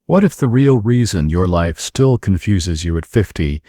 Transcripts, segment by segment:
What if the real reason your life still confuses you at 50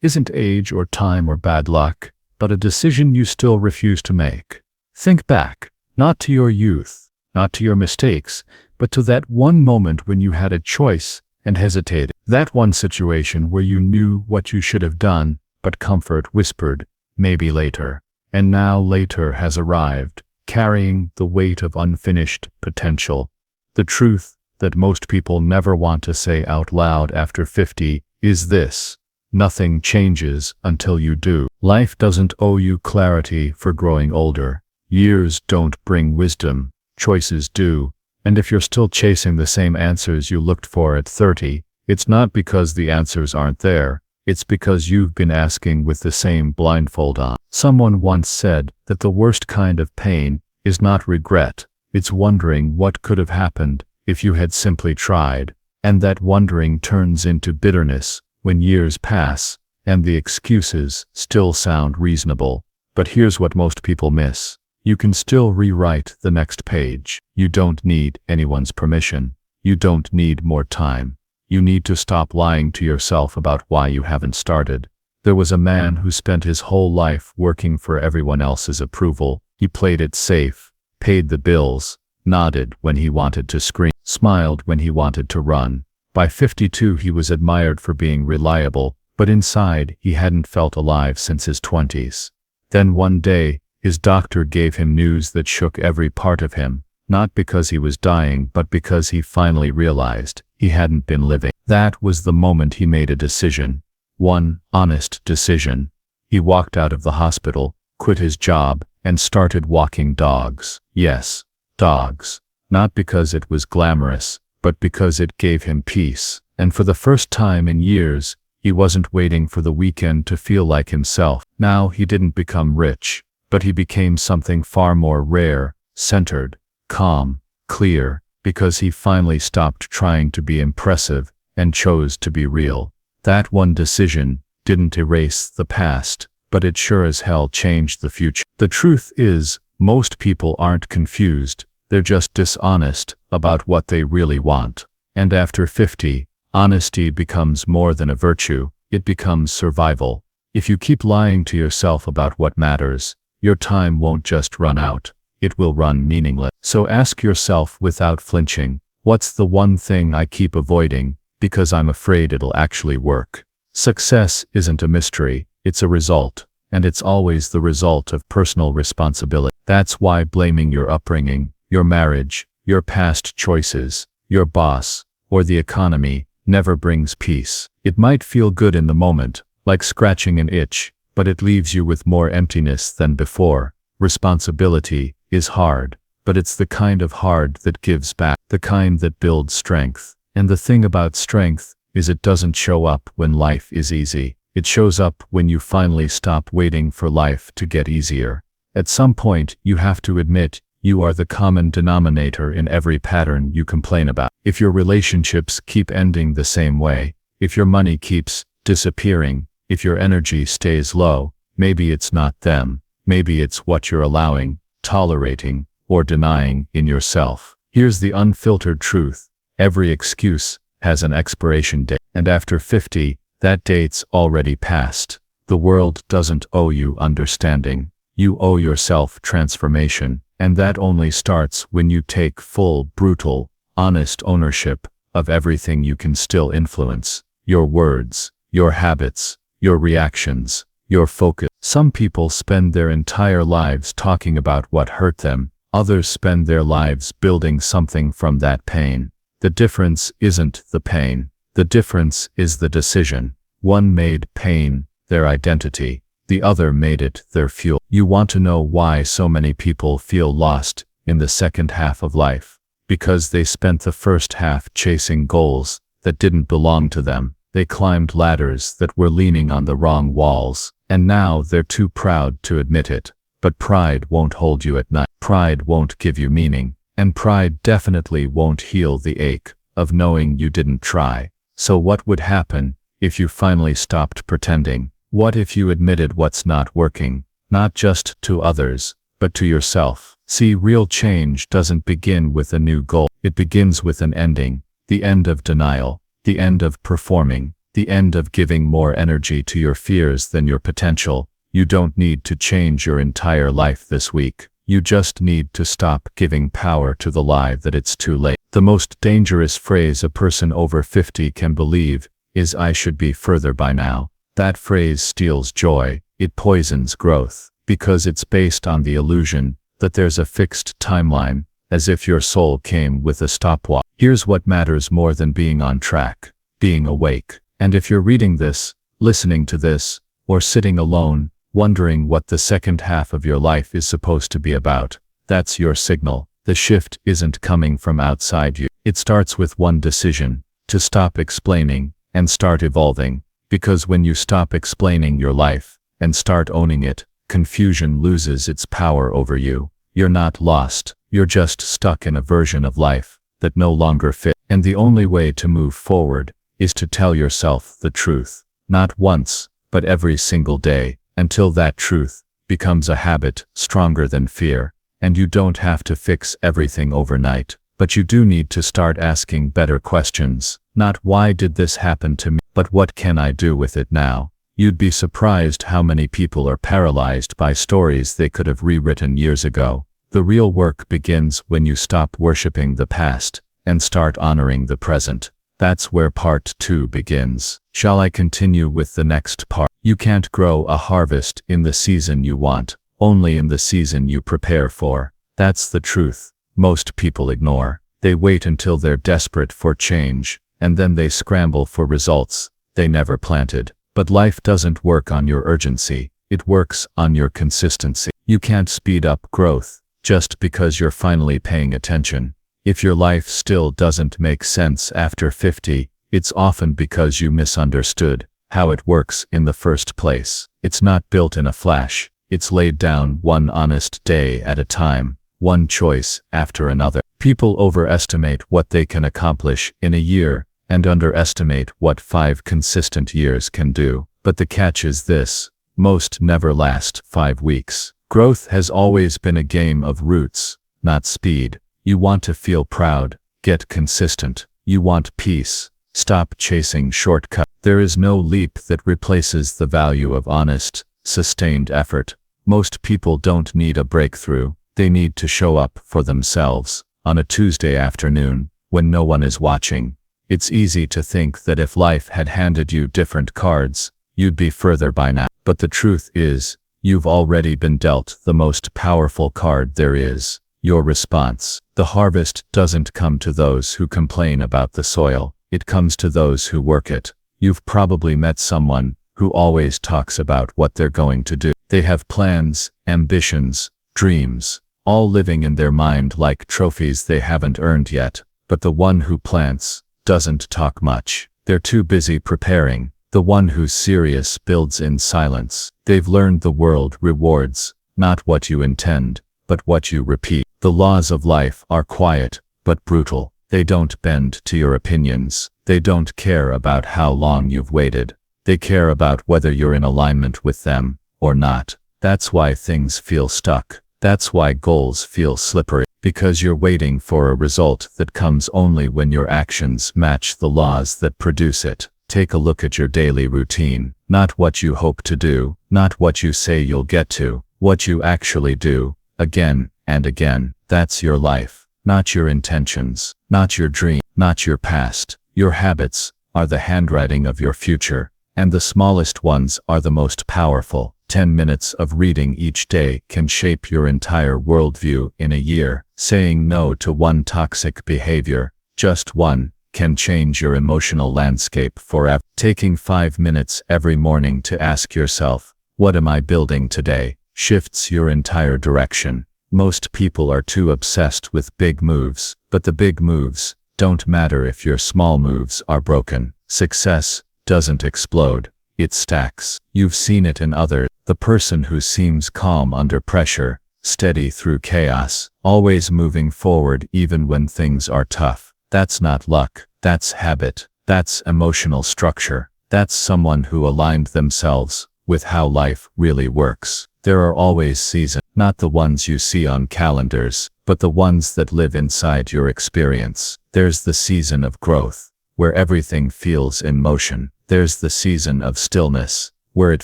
isn't age or time or bad luck, but a decision you still refuse to make? Think back, not to your youth, not to your mistakes, but to that one moment when you had a choice and hesitated. That one situation where you knew what you should have done, but comfort whispered, maybe later. And now later has arrived, carrying the weight of unfinished potential. The truth that most people never want to say out loud after 50 is this: nothing changes until you do. Life doesn't owe you clarity for growing older. Years don't bring wisdom, choices do. And if you're still chasing the same answers you looked for at 30, it's not because the answers aren't there, it's because you've been asking with the same blindfold on. Someone once said that the worst kind of pain is not regret, it's wondering what could have happened if you had simply tried, and that wondering turns into bitterness when years pass and the excuses still sound reasonable. But here's what most people miss. You can still rewrite the next page. You don't need anyone's permission. You don't need more time. You need to stop lying to yourself about why you haven't started. There was a man who spent his whole life working for everyone else's approval. He played it safe, paid the bills, nodded when he wanted to scream, smiled when he wanted to run. By 52 he was admired for being reliable, but inside he hadn't felt alive since his 20s. Then one day, his doctor gave him news that shook every part of him, not because he was dying but because he finally realized he hadn't been living. That was the moment he made a decision. One honest decision. He walked out of the hospital, quit his job, and started walking dogs. Yes, dogs. Not because it was glamorous, but because it gave him peace. And for the first time in years, he wasn't waiting for the weekend to feel like himself. Now he didn't become rich, but he became something far more rare, centered, calm, clear, because he finally stopped trying to be impressive and chose to be real. That one decision didn't erase the past, but it sure as hell changed the future. The truth is, most people aren't confused, they're just dishonest about what they really want. And after 50, honesty becomes more than a virtue, it becomes survival. If you keep lying to yourself about what matters, your time won't just run out, it will run meaningless. So ask yourself without flinching, what's the one thing I keep avoiding because I'm afraid it'll actually work? Success isn't a mystery, it's a result, and it's always the result of personal responsibility. That's why blaming your upbringing, your marriage, your past choices, your boss, or the economy never brings peace. It might feel good in the moment, like scratching an itch, but it leaves you with more emptiness than before. Responsibility is hard, but it's the kind of hard that gives back, the kind that builds strength. And the thing about strength is it doesn't show up when life is easy. It shows up when you finally stop waiting for life to get easier. At some point, you have to admit you are the common denominator in every pattern you complain about. If your relationships keep ending the same way, if your money keeps disappearing, if your energy stays low, maybe it's not them. Maybe it's what you're allowing, tolerating, or denying in yourself. Here's the unfiltered truth. Every excuse has an expiration date. And after 50, that date's already passed. The world doesn't owe you understanding. You owe yourself transformation. And that only starts when you take full, brutal, honest ownership of everything you can still influence. Your words, your habits, your reactions, your focus. Some people spend their entire lives talking about what hurt them. Others spend their lives building something from that pain. The difference isn't the pain. The difference is the decision. One made pain their identity. The other made it their fuel. You want to know why so many people feel lost in the second half of life? Because they spent the first half chasing goals that didn't belong to them. They climbed ladders that were leaning on the wrong walls, and now they're too proud to admit it. But pride won't hold you at night. Pride won't give you meaning, and pride definitely won't heal the ache of knowing you didn't try. So what would happen if you finally stopped pretending? What if you admitted what's not working, not just to others, but to yourself? See, real change doesn't begin with a new goal. It begins with an ending. the end of denial, the end of performing, the end of giving more energy to your fears than your potential. You don't need to change your entire life this week. You just need to stop giving power to the lie that it's too late. The most dangerous phrase a person over 50 can believe is "I should be further by now." That phrase steals joy. It poisons growth, because it's based on the illusion that there's a fixed timeline, as if your soul came with a stopwatch. Here's what matters more than being on track: being awake. And if you're reading this, listening to this, or sitting alone, wondering what the second half of your life is supposed to be about, that's your signal. The shift isn't coming from outside you. It starts with one decision: to stop explaining and start evolving. Because when you stop explaining your life and start owning it, confusion loses its power over you. You're not lost. You're just stuck in a version of life that no longer fits. And the only way to move forward is to tell yourself the truth. Not once, but every single day, until that truth becomes a habit stronger than fear. And you don't have to fix everything overnight, but you do need to start asking better questions. Not "why did this happen to me?" but "what can I do with it now?" You'd be surprised how many people are paralyzed by stories they could have rewritten years ago. The real work begins when you stop worshiping the past and start honoring the present. That's where part 2 begins. Shall I continue with the next part? You can't grow a harvest in the season you want, only in the season you prepare for. That's the truth most people ignore. They wait until they're desperate for change, and then they scramble for results they never planted. But life doesn't work on your urgency. It works on your consistency. You can't speed up growth just because you're finally paying attention. If your life still doesn't make sense after 50, it's often because you misunderstood how it works in the first place. It's not built in a flash. It's laid down one honest day at a time, one choice after another. People overestimate what they can accomplish in a year and underestimate what 5 consistent years can do. But the catch is this: most never last 5 weeks. Growth has always been a game of roots, not speed. You want to feel proud, get consistent. You want peace, stop chasing shortcuts. There is no leap that replaces the value of honest, sustained effort. Most people don't need a breakthrough. They need to show up for themselves on a Tuesday afternoon when no one is watching. It's easy to think that if life had handed you different cards, you'd be further by now. But the truth is, you've already been dealt the most powerful card there is: your response. The harvest doesn't come to those who complain about the soil. It comes to those who work it. You've probably met someone who always talks about what they're going to do. They have plans, ambitions, dreams, all living in their mind like trophies they haven't earned yet. But the one who plants doesn't talk much. They're too busy preparing. The one who's serious builds in silence. They've learned the world rewards not what you intend, but what you repeat. The laws of life are quiet, but brutal. They don't bend to your opinions. They don't care about how long you've waited. They care about whether you're in alignment with them or not. That's why things feel stuck. That's why goals feel slippery. Because you're waiting for a result that comes only when your actions match the laws that produce it. Take a look at your daily routine. Not what you hope to do, not what you say you'll get to, what you actually do, again and again. That's your life, not your intentions, not your dream, not your past. Your habits are the handwriting of your future, and the smallest ones are the most powerful. 10 minutes of reading each day can shape your entire worldview in a year. Saying no to one toxic behavior, just one, can change your emotional landscape forever. Taking 5 minutes every morning to ask yourself, "What am I building today?" shifts your entire direction. Most people are too obsessed with big moves, but the big moves don't matter if your small moves are broken. Success doesn't explode, it stacks. You've seen it in others. The person who seems calm under pressure, steady through chaos, always moving forward even when things are tough. That's not luck, that's habit, that's emotional structure. That's someone who aligned themselves with how life really works. There are always seasons, not the ones you see on calendars, but the ones that live inside your experience. There's the season of growth, where everything feels in motion. There's the season of stillness, where it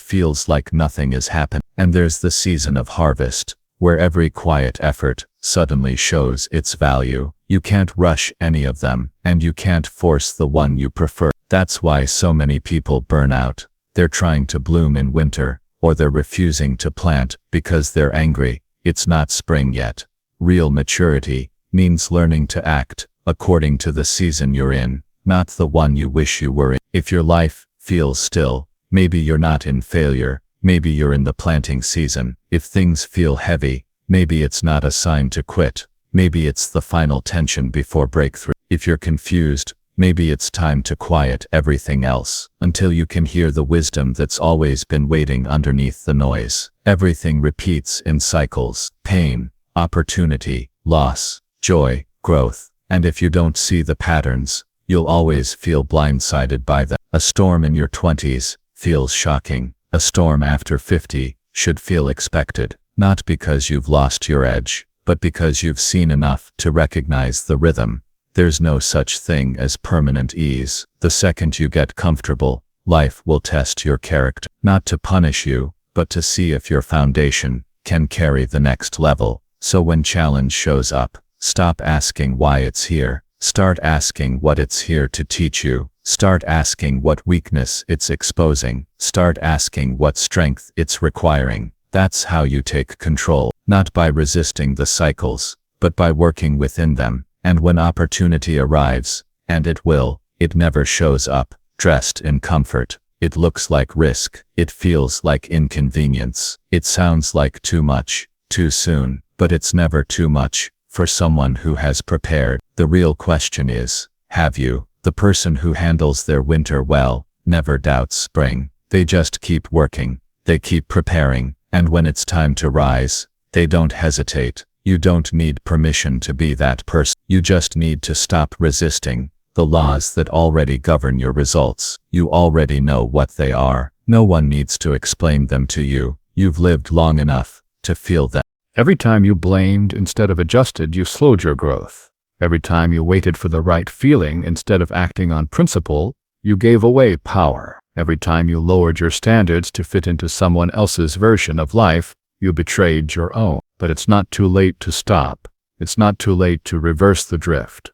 feels like nothing is happening. And there's the season of harvest, where every quiet effort suddenly shows its value. You can't rush any of them, and you can't force the one you prefer. That's why so many people burn out. They're trying to bloom in winter, or they're refusing to plant because they're angry. It's not spring yet. Real maturity means learning to act according to the season you're in, not the one you wish you were in. If your life feels still, maybe you're not in failure, maybe you're in the planting season. If things feel heavy, maybe it's not a sign to quit, maybe it's the final tension before breakthrough. If you're confused, maybe it's time to quiet everything else until you can hear the wisdom that's always been waiting underneath the noise. Everything repeats in cycles: pain, opportunity, loss, joy, growth. And if you don't see the patterns, you'll always feel blindsided by them. A storm in your 20s feels shocking. A storm after 50 should feel expected, not because you've lost your edge, but because you've seen enough to recognize the rhythm. There's no such thing as permanent ease. The second you get comfortable, life will test your character, not to punish you, but to see if your foundation can carry the next level. So when challenge shows up, stop asking why it's here. Start asking what it's here to teach you. Start asking what weakness it's exposing. Start asking what strength it's requiring. That's how you take control, not by resisting the cycles, but by working within them. And when opportunity arrives, and it will, it never shows up dressed in comfort. It looks like risk. It feels like inconvenience. It sounds like too much, too soon, but it's never too much for someone who has prepared. The real question is, have you? The person who handles their winter well never doubts spring. They just keep working. They keep preparing. And when it's time to rise, they don't hesitate. You don't need permission to be that person. You just need to stop resisting the laws that already govern your results. You already know what they are. No one needs to explain them to you. You've lived long enough to feel them. Every time you blamed instead of adjusted, you slowed your growth. Every time you waited for the right feeling instead of acting on principle, you gave away power. Every time you lowered your standards to fit into someone else's version of life, you betrayed your own. But it's not too late to stop. It's not too late to reverse the drift.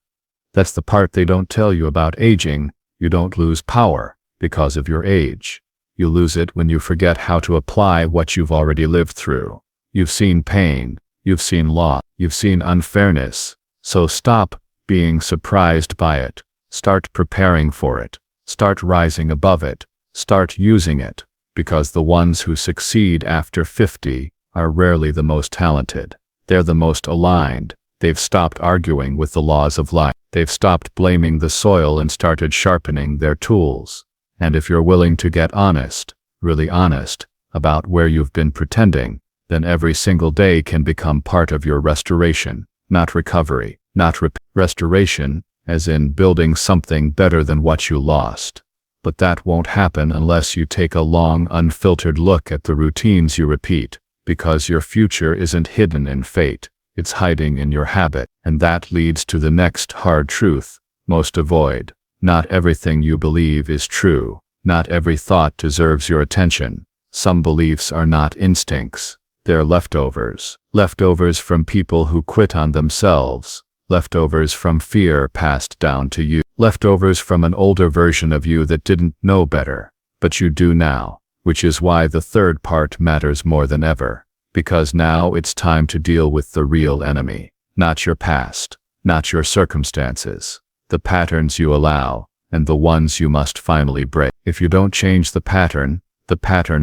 That's the part they don't tell you about aging. You don't lose power because of your age. You lose it when you forget how to apply what you've already lived through. You've seen pain. You've seen loss. You've seen unfairness. So stop being surprised by it. Start preparing for it. Start rising above it. Start using it. Because the ones who succeed after 50 are rarely the most talented. They're the most aligned. They've stopped arguing with the laws of life. They've stopped blaming the soil and started sharpening their tools. And if you're willing to get honest, really honest, about where you've been pretending, then every single day can become part of your restoration, not recovery, not restoration, as in building something better than what you lost. But that won't happen unless you take a long, unfiltered look at the routines you repeat, because your future isn't hidden in fate, it's hiding in your habit. And that leads to the next hard truth most avoid. Not everything you believe is true. Not every thought deserves your attention. Some beliefs are not instincts. They're leftovers. Leftovers from people who quit on themselves. Leftovers from fear passed down to you. Leftovers from an older version of you that didn't know better. But you do now, which is why the third part matters more than ever. Because now it's time to deal with the real enemy. Not your past. Not your circumstances. The patterns you allow, and the ones you must finally break. If you don't change the pattern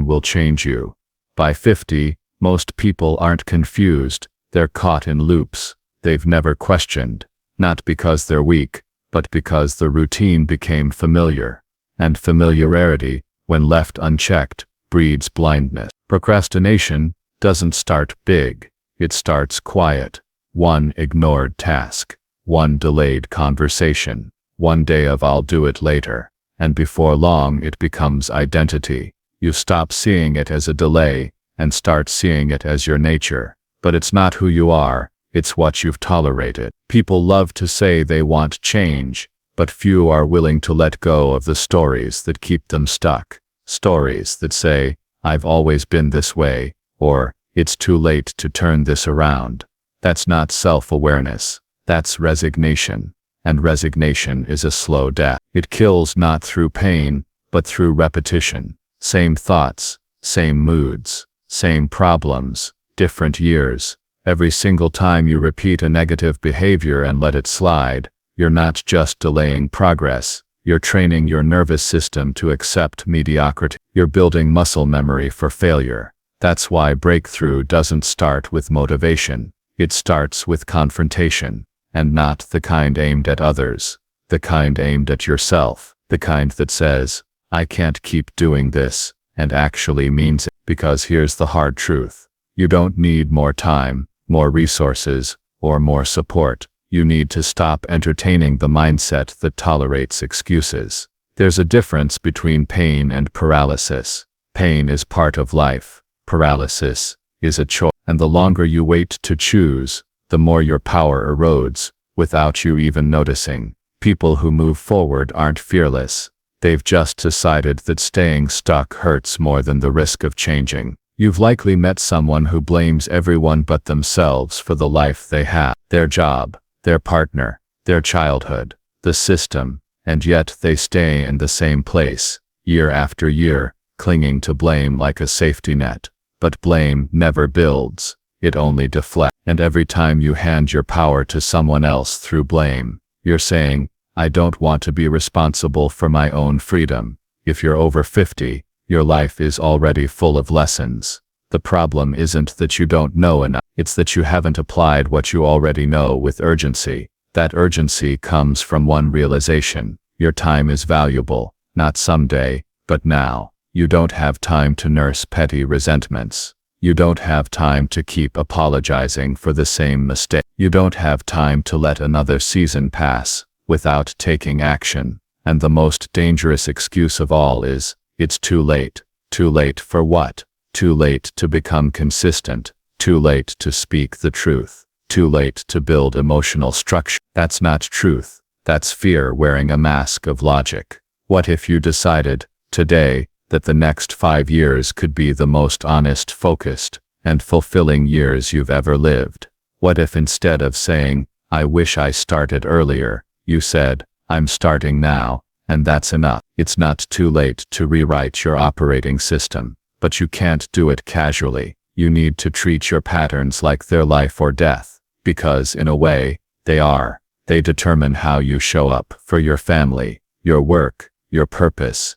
will change you. By 50, most people aren't confused. They're caught in loops they've never questioned. Not because they're weak, but because the routine became familiar. And familiarity, when left unchecked, breeds blindness. Procrastination doesn't start big. It starts quiet. One ignored task. One delayed conversation. One day of "I'll do it later." And before long it becomes identity. You stop seeing it as a delay and start seeing it as your nature. But it's not who you are, it's what you've tolerated. People love to say they want change, but few are willing to let go of the stories that keep them stuck. Stories that say, I've always been this way, or, it's too late to turn this around. That's not self-awareness, that's resignation. And resignation is a slow death. It kills not through pain, but through repetition. Same thoughts, same moods, same problems, different years. Every single time you repeat a negative behavior and let it slide, you're not just delaying progress, you're training your nervous system to accept mediocrity. You're building muscle memory for failure. That's why breakthrough doesn't start with motivation. It starts with confrontation, and not the kind aimed at others, the kind aimed at yourself, the kind that says, I can't keep doing this, and actually means it. Because here's the hard truth. You don't need more time, more resources, or more support. You need to stop entertaining the mindset that tolerates excuses. There's a difference between pain and paralysis. Pain is part of life. Paralysis is a choice. And the longer you wait to choose, the more your power erodes, without you even noticing. People who move forward aren't fearless. They've just decided that staying stuck hurts more than the risk of changing. You've likely met someone who blames everyone but themselves for the life they have. Their job, their partner, their childhood, the system, and yet they stay in the same place, year after year, clinging to blame like a safety net. But blame never builds, it only deflects. And every time you hand your power to someone else through blame, you're saying, I don't want to be responsible for my own freedom. If you're over 50, your life is already full of lessons. The problem isn't that you don't know enough, it's that you haven't applied what you already know with urgency. That urgency comes from one realization: your time is valuable, not someday, but now. You don't have time to nurse petty resentments. You don't have time to keep apologizing for the same mistake. You don't have time to let another season pass without taking action. And the most dangerous excuse of all is, it's too late. Too late for what? Too late to become consistent. Too late to speak the truth. Too late to build emotional structure. That's not truth. That's fear wearing a mask of logic. What if you decided, today, that the next 5 years could be the most honest, focused, and fulfilling years you've ever lived? What if instead of saying, I wish I started earlier, you said, I'm starting now, and that's enough? It's not too late to rewrite your operating system, but you can't do it casually. You need to treat your patterns like they're life or death, because in a way, they are. They determine how you show up for your family, your work, your purpose.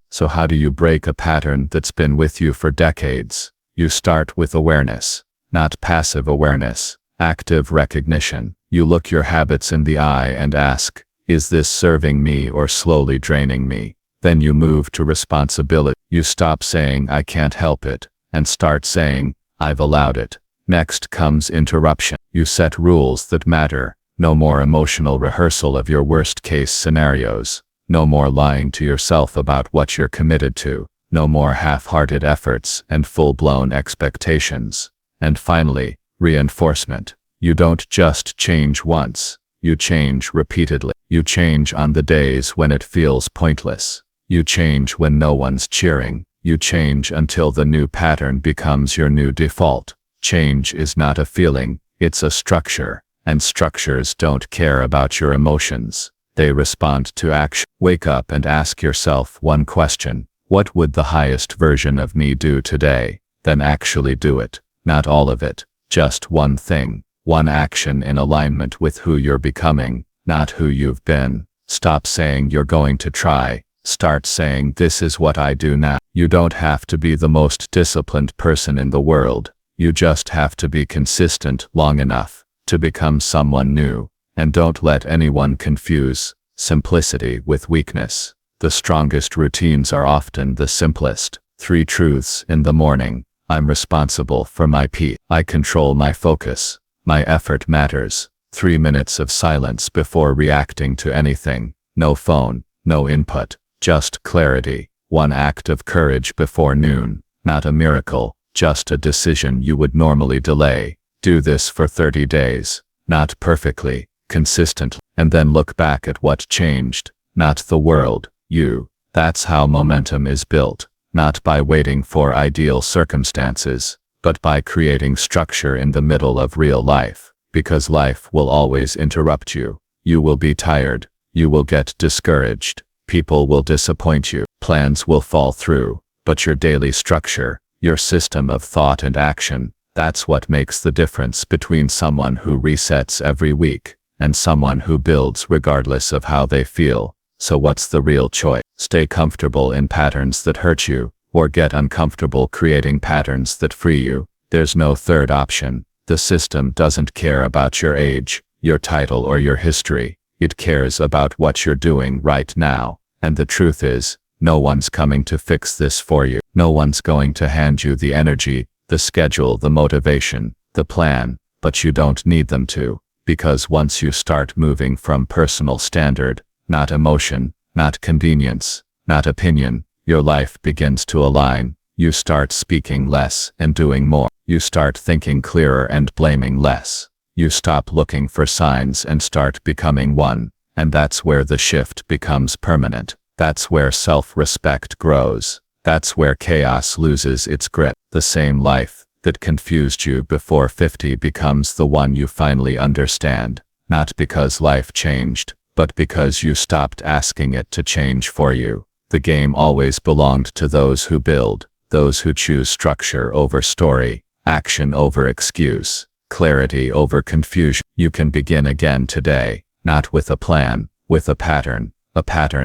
So how do you break a pattern that's been with you for decades? You start with awareness, not passive awareness, active recognition. You look your habits in the eye and ask, is this serving me or slowly draining me? Then you move to responsibility. You stop saying I can't help it, and start saying, I've allowed it. Next comes interruption. You set rules that matter. No more emotional rehearsal of your worst-case scenarios. No more lying to yourself about what you're committed to. No more half-hearted efforts and full-blown expectations. And finally, reinforcement. You don't just change once. You change repeatedly. You change on the days when it feels pointless. You change when no one's cheering. You change until the new pattern becomes your new default. Change is not a feeling, it's a structure. And structures don't care about your emotions. They respond to action. Wake up and ask yourself one question. What would the highest version of me do today? Then actually do it. Not all of it. Just one thing. One action in alignment with who you're becoming, not who you've been. Stop saying you're going to try. Start saying this is what I do now. You don't have to be the most disciplined person in the world. You just have to be consistent long enough to become someone new. And don't let anyone confuse simplicity with weakness. The strongest routines are often the simplest. 3 truths in the morning. I'm responsible for my peace. I control my focus. My effort matters. 3 minutes of silence before reacting to anything. No phone, no input, just clarity. 1 act of courage before noon. Not a miracle, just a decision you would normally delay. Do this for 30 days, not perfectly, consistently, and then look back at what changed, not the world, you. That's how momentum is built, not by waiting for ideal circumstances, but by creating structure in the middle of real life, because life will always interrupt you. You will be tired, you will get discouraged, people will disappoint you, plans will fall through, but your daily structure, your system of thought and action, that's what makes the difference between someone who resets every week and someone who builds regardless of how they feel. So what's the real choice? Stay comfortable in patterns that hurt you, or get uncomfortable creating patterns that free you. There's no third option. The system doesn't care about your age, your title, or your history. It cares about what you're doing right now. And the truth is, no one's coming to fix this for you. No one's going to hand you the energy, the schedule, the motivation, the plan, but you don't need them to. Because once you start moving from personal standard, not emotion, not convenience, not opinion, your life begins to align. You start speaking less and doing more. You start thinking clearer and blaming less. You stop looking for signs and start becoming one. And that's where the shift becomes permanent. That's where self-respect grows. That's where chaos loses its grip. The same life that confused you before 50 becomes the one you finally understand. Not because life changed, but because you stopped asking it to change for you. The game always belonged to those who build, those who choose structure over story, action over excuse, clarity over confusion. You can begin again today, not with a plan, with a pattern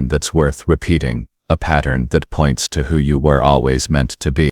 that's worth repeating, a pattern that points to who you were always meant to be.